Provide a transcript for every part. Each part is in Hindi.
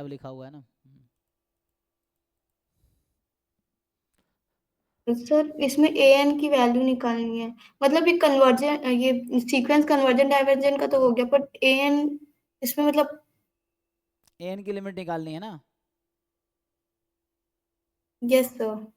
हैव लिखा हुआ है ना। सर इसमें ए एन की वैल्यू निकालनी है, मतलब ये कन्वर्जन, ये सीक्वेंस कन्वर्जन डाइवर्जन का तो हो गया, पर ए एन इसमें मतलब। एन की लिमिट निकालनी है ना। Yes sir.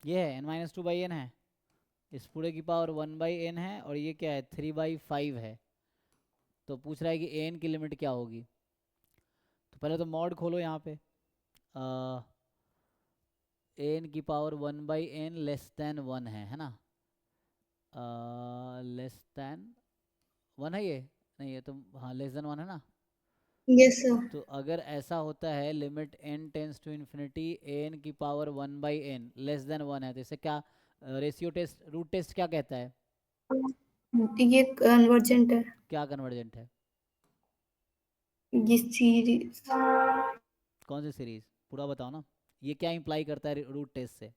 ये है n-2/n है, इस पूरे की पावर 1/n है, और ये क्या है 3/5 है। तो पूछ रहा है कि एन की लिमिट क्या होगी। तो पहले तो मॉड खोलो यहाँ पे, एन की पावर 1/n लेस देन 1 है ना। लेस देन 1 है ये, नहीं ये तो, हाँ लेस देन 1 है ना। Yes sir. तो अगर ऐसा होता है limit n tends to infinity n की पावर 1/n लेस देन 1 है, तो इसे क्या, रेशियो टेस्ट, रूट टेस्ट क्या कहता है। ये कन्वर्जेंट है। क्या कन्वर्जेंट है। ये सीरीज। कौन सी सीरीज, पूरा बताओ ना। ये क्या इंप्लाई करता है रूट टेस्ट से।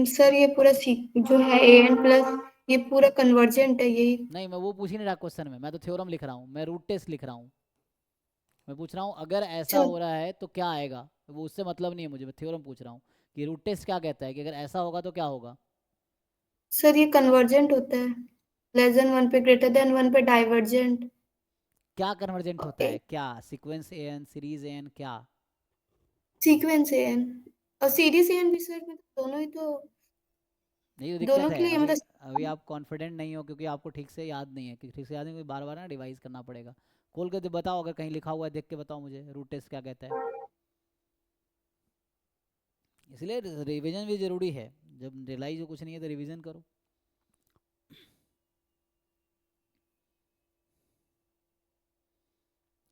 सर ये पूरा जो है ए एन प्लस, ये पूरा कन्वर्जेंट है यही। नहीं मैं वो पूछ ही नहीं रहा क्वेश्चन में, मैं तो थ्योरम लिख रहा हूँ, मैं रूट टेस्ट लिख रहा हूँ। मैं पूछ रहा हूँ अगर ऐसा अच्छा हो रहा है तो क्या आएगा, वो उससे मतलब नहीं है मुझे, मैं थ्योरम पूछ रहा हूँ कि रूट टेस्ट क्या कहता है कि अगर ऐसा होगा तो क्या होगा। सर, ये कन्वर्जेंट होता है, लेस देन वन पे ग्रेटर देन वन पे डाइवर्जेंट। क्या कन्वर्जेंट होता है, क्या सीक्वेंस एन सीरीज एन क्या। सीक्वेंस ए एन और सीरीज ए एन भी सर, मतलब दोनों ही तो, नहीं तो दिक्कत दोनों है के लिए अभी। अभी मतलब। आप कॉन्फिडेंट नहीं हो क्योंकि आपको ठीक से याद नहीं है, क्योंकि ठीक से याद नहीं, बार बार ना रिवाइज करना पड़ेगा। खोल के तो बताओ, अगर कहीं लिखा हुआ है देख के बताओ मुझे रूट टेस्ट क्या कहता है। इसलिए रिवीजन भी जरूरी है, जब रियलाइज हो कुछ नहीं है तो रिवीजन करो।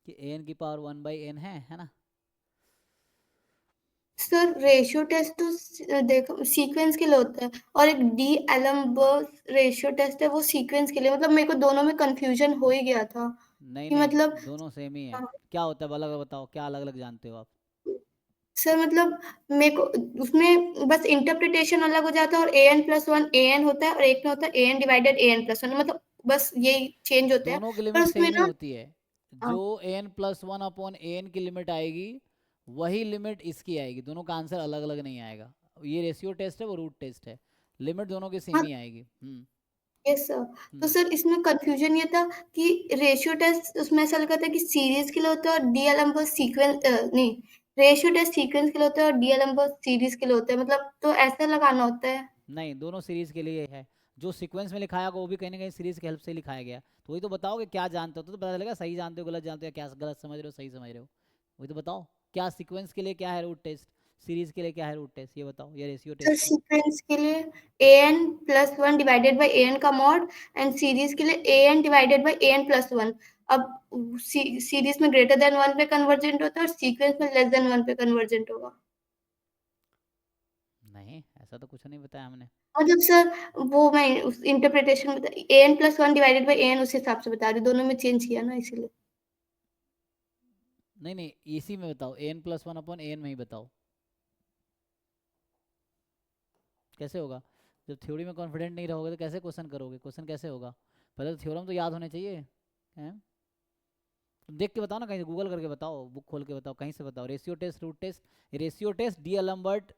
कि एन की पावर 1/n है ना। सर रेशियो टेस्ट तो देखो सीक्वेंस के लिए होता है, और एक डी एलम्बर्ट रेशियो टेस्ट है, वो सीक्वेंस के लिए, मतलब मेरे को दोनों में कंफ्यूजन हो ही गया था नहीं कि नहीं, मतलब। दोनों सेम ही है। क्या होता है अलग अलग बताओ, क्या अलग अलग जानते हो आप। सर मतलब मेरे को उसमें बस इंटरप्रिटेशन अलग हो जाता है, और ए n plus one A N होता है, और एक में होता है ए एन डिवाइडेड ए एन प्लस वन, मतलब बस यही चेंज होते हैं। दोनों की पर लिमिट उसमें सेम ही ना। होती है। हाँ। जो n+1/n की लिमिट आएगी वही लिमिट इसकी आएगी, दोनों का आंसर अलग अलग नहीं आएगा। ये रेशियो टेस्ट है, वो रूट टेस्ट है, लिमिट दोनों की सेम हाँ। ही आएगी। Yes sir. तो हम्म। सर इसमें कंफ्यूजन ये था कि रेशियो टेस्ट उसमें ऐसा लगा था कि सीरीज के लिए होता है, और डीएलएम सीक्वेंस नहीं, रेशियो टेस्ट सीक्वेंस के लिए होता है और डीएलएम सीरीज के लिए होता है, मतलब तो ऐसा लगाना होता है। नहीं दोनों सीरीज के लिए है। जो सीक्वेंस में लिखाया होगा वो भी कहीं ना कहीं सीरीज की हेल्प से लिखाया गया, तो वही तो बताओ कि क्या जानते हो, तो पता चलेगा सही जानते हो गलत जानते हो, क्या गलत समझ रहे हो सही समझ रहे हो। वही तो बताओ, क्या सीक्वेंस के लिए क्या है रूट टेस्ट, सीरीज के लिए क्या है रूट टेस्ट, ये बताओ, ये रेशियो सर टेस्ट है। सीक्वेंस के लिए a n plus one divided by a n का मॉड, एंड सीरीज के लिए a n divided by a n plus one. अब सीरीज में ग्रेटर देन वन पे कन्वर्जेंट होता है, और सीक्वेंस में लेस देन वन पे कन्वर्जेंट होगा। नहीं ऐसा तो कुछ नहीं बताया हमने। मतलब सर वो मैं उस इंटरप्रिटेशन में a n plus one divided by a n उस हिसाब से बता रही हूँ, दोनों में चेंज किया ना इसीलिए। नहीं नहीं, इसी में बताओ, n+1/n में ही बताओ, कैसे होगा। जब थ्योरी में कॉन्फिडेंट नहीं रहोगे तो कैसे क्वेश्चन करोगे, क्वेश्चन कैसे होगा। पहले तो थ्योरम तो याद होने चाहिए हैं। तुम देख के बताओ ना, कहीं से गूगल करके बताओ, बुक खोल के बताओ, कहीं से बताओ, ratio test root test. Ratio test d'Alembert,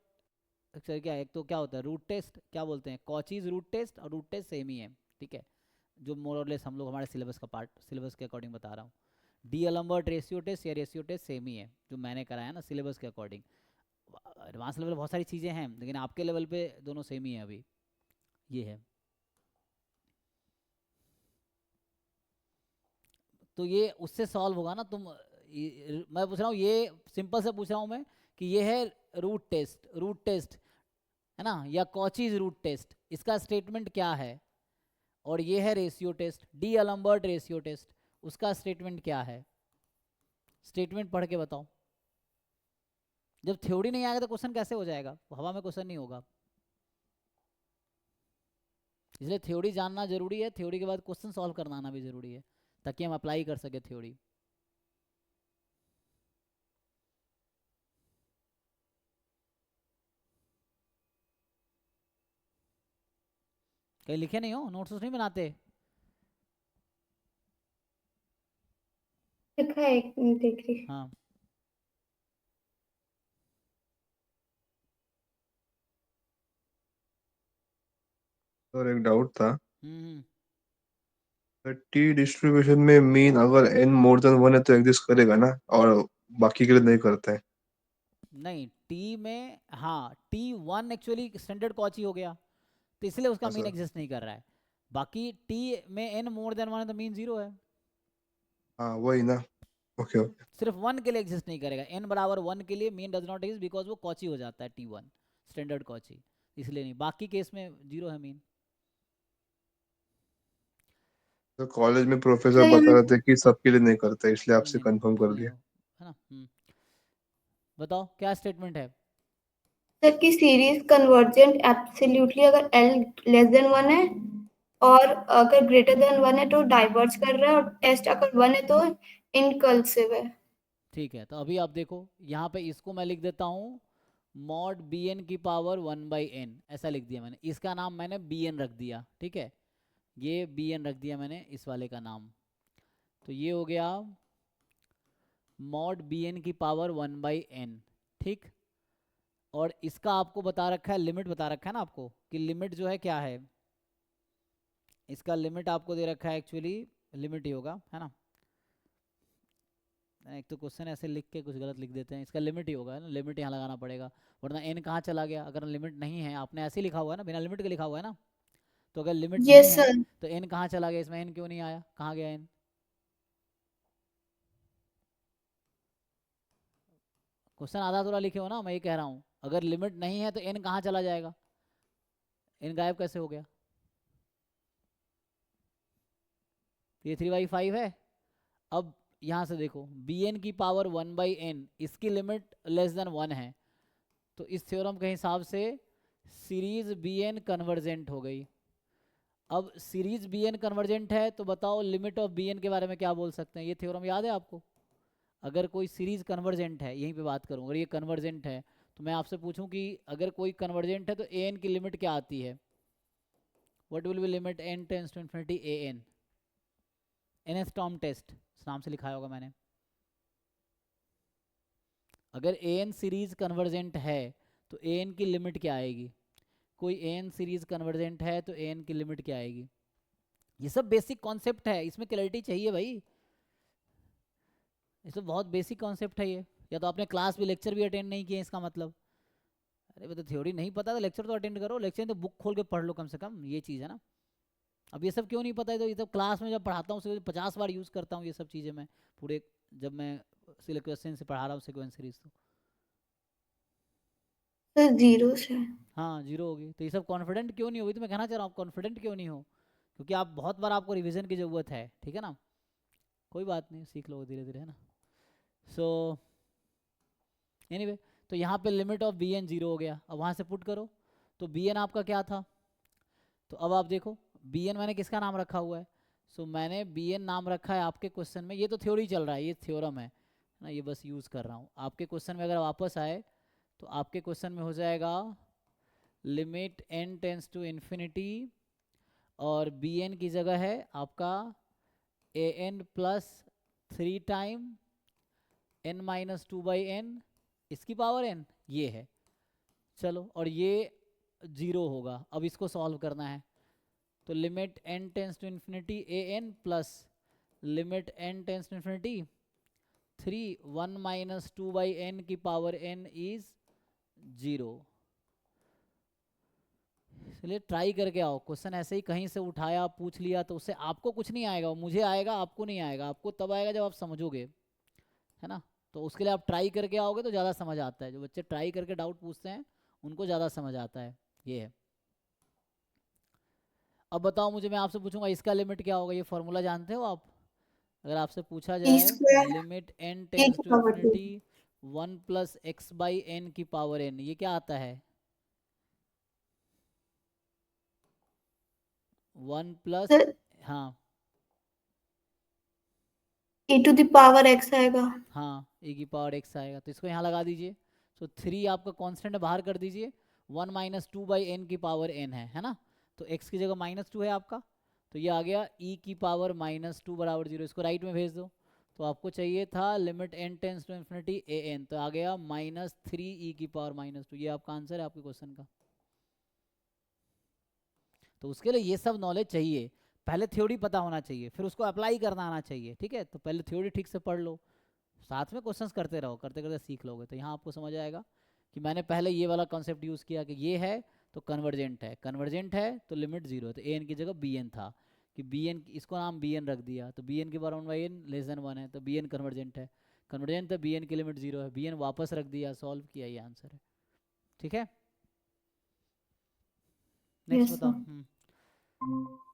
अच्छा क्या है, एक तो क्या होता है रूट टेस्ट, क्या बोलते हैं कॉचीज रूट टेस्ट, और रूट टेस्ट सेम ही है। ठीक है, जो मोर और लेस हम लोग हमारे सिलेबस का पार्ट, सिलेबस के अकॉर्डिंग बता रहा हूँ। डी एलम्बर्ट रेशियो टेस्ट या रेशियो टेस्ट सेम ही है, जो मैंने कराया ना सिलेबस के अकॉर्डिंग। एडवांस लेवल बहुत सारी चीज़ें हैं लेकिन आपके लेवल पे दोनों सेम ही है अभी। ये है। तो ये उससे सॉल्व होगा ना तुम, मैं पूछ रहा हूँ ये, सिंपल से पूछ रहा हूँ मैं कि ये है रूट टेस्ट, रूट टेस्ट है ना, या कॉचीज रूट टेस्ट, इसका स्टेटमेंट क्या है। और ये है ratio test, d'Alembert ratio test, उसका स्टेटमेंट क्या है। स्टेटमेंट पढ़ के बताओ, जब थ्योरी नहीं आएगा तो क्वेश्चन कैसे हो जाएगा? हवा में क्वेश्चन नहीं होगा। इसलिए थ्योरी जानना जरूरी है, थ्योरी के बाद क्वेश्चन सॉल्व करना आना भी जरूरी है, ताकि हम अप्लाई कर सके थ्योरी। कहीं लिखे नहीं हो? नोट्स नहीं बनाते? लिखा है, एक मिनट देख रही। हाँ। और एक डाउट था, हम्म। टी डिस्ट्रीब्यूशन में मीन अगर n मोर देन 1 है तो एग्जिस्ट करेगा ना, और बाकी के लिए नहीं करता है? नहीं, टी में हाँ, T1 एक्चुअली स्टैंडर्ड कॉची हो गया, तो इसलिए उसका हाँ मीन सर। एग्जिस्ट नहीं कर रहा है। बाकी टी में n मोर देन 1 है तो मीन 0 है। हाँ वही ना। Okay okay. सिर्फ 1 के लिए एग्जिस्ट नहीं करेगा, n बराबर 1 के लिए mean does not exist, because वो कॉची हो जाता है T1 स्टैंडर्ड कॉची, इसलिए नहीं। बाकी केस में 0 है मीन। तो कॉलेज में प्रोफेसर तो बता यहाँ रहे थे कि सबके लिए नहीं करता, इसलिए आपसे नहीं नहीं, कंफर्म बिल्कुल कर नहीं दिया। हो, है ना। बताओ क्या स्टेटमेंट है? सर की सीरीज कन्वर्जेंट एब्सोल्युटली अगर L लेस देन 1 है, और अगर ग्रेटर देन 1 है तो डाइवर्ज कर रहा है, और टेस्ट अगर 1 है तो इनकल्सिव है। ठीक है, तो अभी आप देखो यहाँ पे इसको मैं लिख देता हूँ मॉड बी एन की पावर 1/n, ऐसा लिख दिया मैंने। इसका नाम मैंने बी एन रख दिया, ठीक है, ये बी एन रख दिया मैंने इस वाले का नाम। तो ये हो गया मॉड बी एन की पावर 1/n, ठीक। और इसका आपको बता रखा है, लिमिट बता रखा है ना आपको, कि लिमिट जो है क्या है। इसका लिमिट आपको दे रखा है, एक्चुअली लिमिट ही होगा, है ना। एक तो क्वेश्चन ऐसे लिख के कुछ गलत लिख देते हैं, इसका लिमिट ही होगा ना, लिमिट यहाँ लगाना पड़ेगा, वरना एन कहाँ चला गया? अगर लिमिट नहीं है, आपने ऐसे ही लिखा हुआ है ना, बिना लिमिट के लिखा हुआ है ना, तो अगर लिमिट नहीं यस है सर। तो एन कहाँ चला गया? इसमें एन क्यों नहीं आया? कहाँ गया एन? क्वेश्चन आधा अधूरा लिखे हो ना, मैं ये कह रहा हूँ। अगर लिमिट नहीं है तो एन कहाँ चला जाएगा? एन गायब कैसे हो गया? ये 3/5 है। अब यहाँ से देखो, बी एन की पावर 1/n, इसकी लिमिट लेस देन 1 है, तो इस थ्योरम के हिसाब से सीरीज बी एन कन्वर्जेंट हो गई। अब सीरीज बी एन कन्वर्जेंट है तो बताओ लिमिट ऑफ बी एन के बारे में क्या बोल सकते हैं? ये थ्योरम याद है आपको? अगर कोई सीरीज कन्वर्जेंट है, यहीं पे बात करूँ, अगर ये कन्वर्जेंट है तो मैं आपसे पूछूं कि अगर कोई कन्वर्जेंट है तो ए एन की लिमिट क्या आती है? What will be limit n tends to infinity a n? एनस्टॉम टेस्ट इस नाम से लिखाया होगा मैंने। अगर ए एन सीरीज कन्वर्जेंट है तो ए एन की लिमिट क्या आएगी? कोई ए एन सीरीज कन्वर्जेंट है तो ए एन की लिमिट क्या आएगी? ये सब बेसिक कॉन्सेप्ट है, इसमें क्लैरिटी चाहिए भाई, ये सब बहुत बेसिक कॉन्सेप्ट है ये। या तो आपने क्लास भी, लेक्चर भी अटेंड नहीं किए इसका मतलब। अरे वो तो थ्योरी नहीं पता तो लेक्चर तो अटेंड करो, लेक्चर तो बुक खोल के पढ़ लो कम से कम, ये चीज़ है ना। अब ये सब क्यों नहीं पता है? तो ये सब क्लास में जब पढ़ाता हूँ उससे 50 बार यूज़ करता हूँ ये सब चीज़ें मैं, पूरे जब मैं क्वेश्चन से पढ़ा रहा हूँ सिक्वेंस सीरीज तो। सर जीरो से। हाँ 0 होगी, तो ये सब कॉन्फिडेंट क्यों नहीं होगी? तो मैं कहना चाह रहा हूँ कॉन्फिडेंट क्यों नहीं हो, क्योंकि आप बहुत बार आपको रिविजन की ज़रूरत है, ठीक है ना। कोई बात नहीं, सीख लो धीरे धीरे, है ना। सो एनीवे, तो यहाँ पे लिमिट ऑफ बी एन 0 हो गया। अब वहाँ से पुट करो, तो बी एन आपका क्या था? तो अब आप देखो बी एन मैंने किसका नाम रखा हुआ है? सो मैंने बी एन नाम रखा है आपके क्वेश्चन में, ये तो थ्योरी चल रहा है, ये थ्योरम है ना, ये बस यूज़ कर रहा हूँ। आपके क्वेश्चन में अगर वापस आए तो आपके क्वेश्चन में हो जाएगा limit n tends to infinity, और बी एन की जगह है आपका ए एन प्लस 3 टाइम n-2/n, इसकी पावर n ये है। चलो, और ये 0 होगा। अब इसको सॉल्व करना है, तो limit n tends to infinity a n plus limit n tends to infinity 1 - 2/n की पावर n इज 0। चलिए ट्राई करके आओ, क्वेश्चन ऐसे ही कहीं से उठाया पूछ लिया तो उससे आपको कुछ नहीं आएगा, मुझे आएगा, आपको नहीं आएगा। आपको तब आएगा जब आप समझोगे, है ना। तो उसके लिए आप ट्राई करके आओगे तो ज़्यादा समझ आता है। जो बच्चे ट्राई करके डाउट पूछते हैं उनको ज़्यादा समझ आता है, ये है। अब बताओ मुझे, मैं आपसे पूछूंगा इसका लिमिट क्या होगा? ये फॉर्मूला जानते हो आप? अगर आपसे पूछा ई जाए square limit n a tends की to power 2। Infinity 1 plus x by n की पावर एन, ये क्या आता है? 1 प्लस, सर हाँ e to the power x आएगा। हाँ, e की पावर x आएगा, तो इसको यहाँ लगा दीजिए। सो 3 आपका कांस्टेंट बाहर कर दीजिए, 1 माइनस 2 बाई एन की पावर n है ना? तो x की जगह -2 है आपका, तो ये आ गया e की पावर -2 बराबर 0। इसको राइट में भेज दो। तो आपको चाहिए था limit n tends to infinity a n, तो आ गया -3 e की पावर -2। ये आपका आंसर है आपके क्वेश्चन का। तो उसके लिए ये सब नॉलेज चाहिए, पहले थ्योरी पता होना चाहिए, फिर उसको अप्लाई करना आना चाहिए, ठीक है? तो पहले थ्योरी ठीक से पढ़ लो, साथ में क्वेश्चंस करते रहो, करते करते सीख लोगे। तो यहाँ आपको समझ आएगा कि मैंने पहले ये वाला कॉन्सेप्ट यूज़ किया कि ये है तो कन्वर्जेंट है, कन्वर्जेंट है तो लिमिट 0 है, तो ए एन की जगह बी एन था कि बी एन, इसको नाम बी एन रख दिया, तो बी एन के बराबर बाई एन लेस देन 1 है, तो बी एन कन्वर्जेंट है, कन्वर्जेंट तो बी एन की लिमिट 0 है, बी एन वापस रख दिया, सॉल्व किया, ये आंसर है, ठीक है? नेक्स्ट यस बताओ। सर।